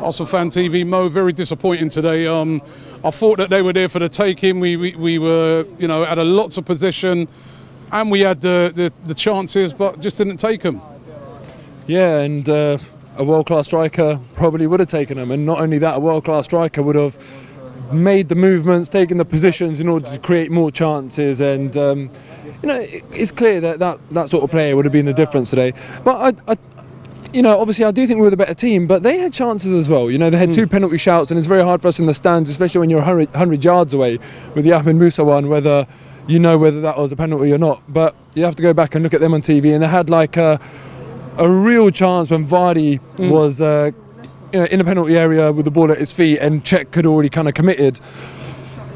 ArsenalFanTV, Mo, very disappointing today. I thought that they were there for the taking. We were, you know, had a lots of possession, and we had the chances, but just didn't take them. Yeah, and a world-class striker probably would have taken them, and not only that, a world-class striker would have made the movements, taken the positions in order to create more chances, and you know, it's clear that sort of player would have been the difference today. But I you know, obviously I do think we were the better team, but they had chances as well. You know, they had 2 penalty shouts, and it's very hard for us in the stands, especially when you're 100 yards away, with the Ahmed Musa one, whether that was a penalty or not. But you have to go back and look at them on TV, and they had like a real chance when Vardy was you know, in the penalty area with the ball at his feet, and Czech had already kind of committed.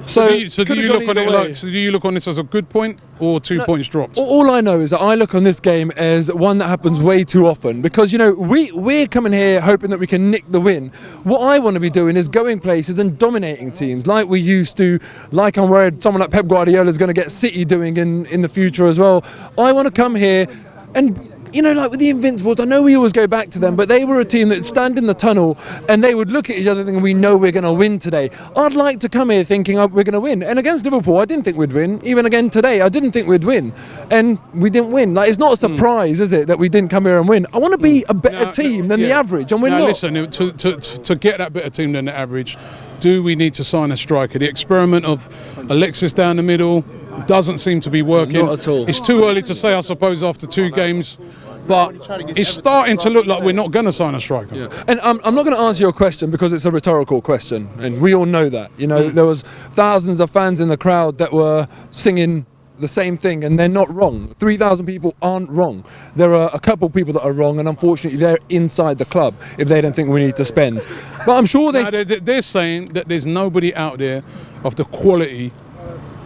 So do you look on this as a good point or 2 points dropped? All I know is that I look on this game as one that happens way too often, because, you know, we're coming here hoping that we can nick the win. What I want to be doing is going places and dominating teams like we used to, like I'm worried someone like Pep Guardiola is going to get City doing in the future as well. I want to come here and, you know, like with the Invincibles, I know we always go back to them, but they were a team that would stand in the tunnel and they would look at each other thinking, we know we're going to win today. I'd like to come here thinking, oh, we're going to win. And against Liverpool, I didn't think we'd win. Even again today, I didn't think we'd win. And we didn't win. Like, it's not a surprise, is it, that we didn't come here and win? I want to be a better team than the average, and we're not. Listen, to get that better team than the average, do we need to sign a striker? The experiment of Alexis down the middle doesn't seem to be working. Not at all. It's too early to say, I suppose, after 2 games. But it's starting to look like we're not going to sign a striker. Yeah. And I'm not going to answer your question because it's a rhetorical question, and we all know that. You know, there was thousands of fans in the crowd that were singing the same thing, and they're not wrong. 3,000 people aren't wrong. There are a couple of people that are wrong, and unfortunately they're inside the club if they don't think we need to spend. But I'm sure they're saying that there's nobody out there of the quality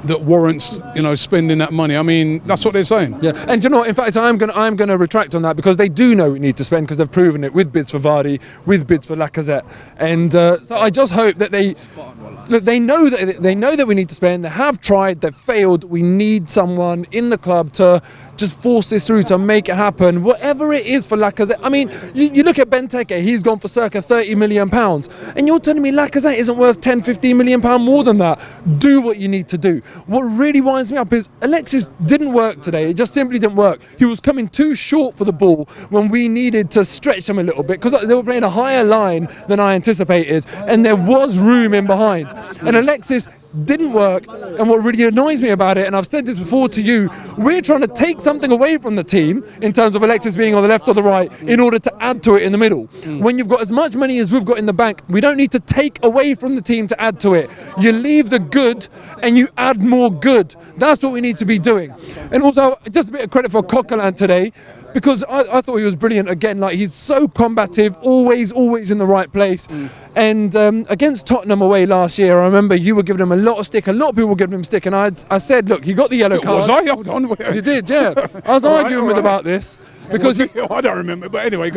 that warrants, you know, spending that money. I mean, that's what they're saying. Yeah, and you know what, in fact, I'm going to retract on that, because they do know we need to spend, because they've proven it with bids for Vardy, with bids for Lacazette, and so I just hope that they know that we need to spend. They have tried, they've failed. We need someone in the club to just force this through, to make it happen, whatever it is for Lacazette. I mean, you look at Benteke, he's gone for circa £30 million, and you're telling me Lacazette isn't worth £10-15 million more than that. Do what you need to do. What really winds me up is Alexis didn't work today. It just simply didn't work. He was coming too short for the ball when we needed to stretch him a little bit, because they were playing a higher line than I anticipated, and there was room in behind. And Alexis didn't work, and what really annoys me about it, and I've said this before to you, we're trying to take something away from the team in terms of Alexis being on the left or the right in order to add to it in the middle. When you've got as much money as we've got in the bank, we don't need to take away from the team to add to it. You leave the good and you add more good. That's what we need to be doing. And also, just a bit of credit for Coquelin today, because I thought he was brilliant again. Like, he's so combative, always in the right place. And against Tottenham away last year, I remember you were giving him a lot of stick. A lot of people were giving him stick, and I said, look, he got the yellow card. Was I? Hold on. You did, yeah. I was arguing with about this. Because I don't remember, but anyway,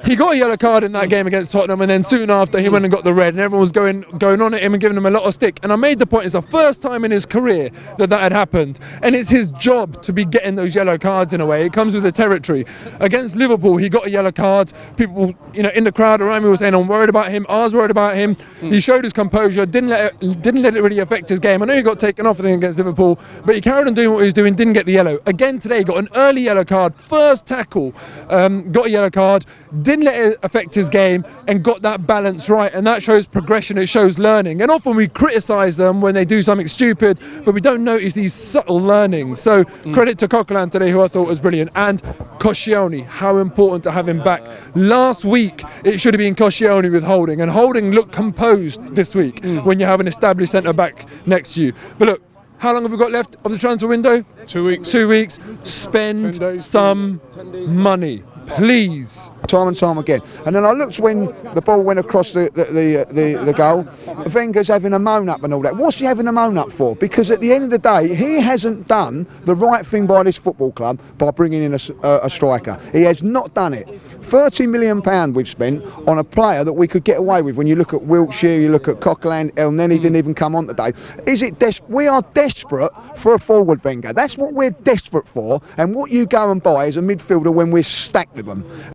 he got a yellow card in that game against Tottenham, and then soon after he went and got the red, and everyone was going on at him and giving him a lot of stick. And I made the point, it's the first time in his career that had happened, and it's his job to be getting those yellow cards in a way. It comes with the territory. Against Liverpool, he got a yellow card. People, you know, in the crowd around me were saying, I'm worried about him. I was worried about him. He showed his composure, didn't let it really affect his game. I know he got taken off, I think, against Liverpool, but he carried on doing what he was doing, didn't get the yellow. Again today, got an early yellow card, first tackle. Got a yellow card, didn't let it affect his game, and got that balance right, and that shows progression, it shows learning. And often we criticise them when they do something stupid, but we don't notice these subtle learnings. So credit to Coquelin today, who I thought was brilliant, and Koscielny, how important to have him back. Last week it should have been Koscielny with Holding, and Holding looked composed this week when you have an established centre back next to you. But look, how long have we got left of the transfer window? 2 weeks. 2 weeks. Spend some money, please. Time and time again. And then I looked when the ball went across the goal. Wenger's having a moan up and all that. What's he having a moan up for? Because at the end of the day, he hasn't done the right thing by this football club by bringing in a striker. He has not done it. £30 million we've spent on a player that we could get away with. When you look at Wiltshire, you look at Coquelin, El Neni didn't even come on today. We are desperate for a forward, Wenger. That's what we're desperate for, and what you go and buy is a midfielder when we're stacked with them.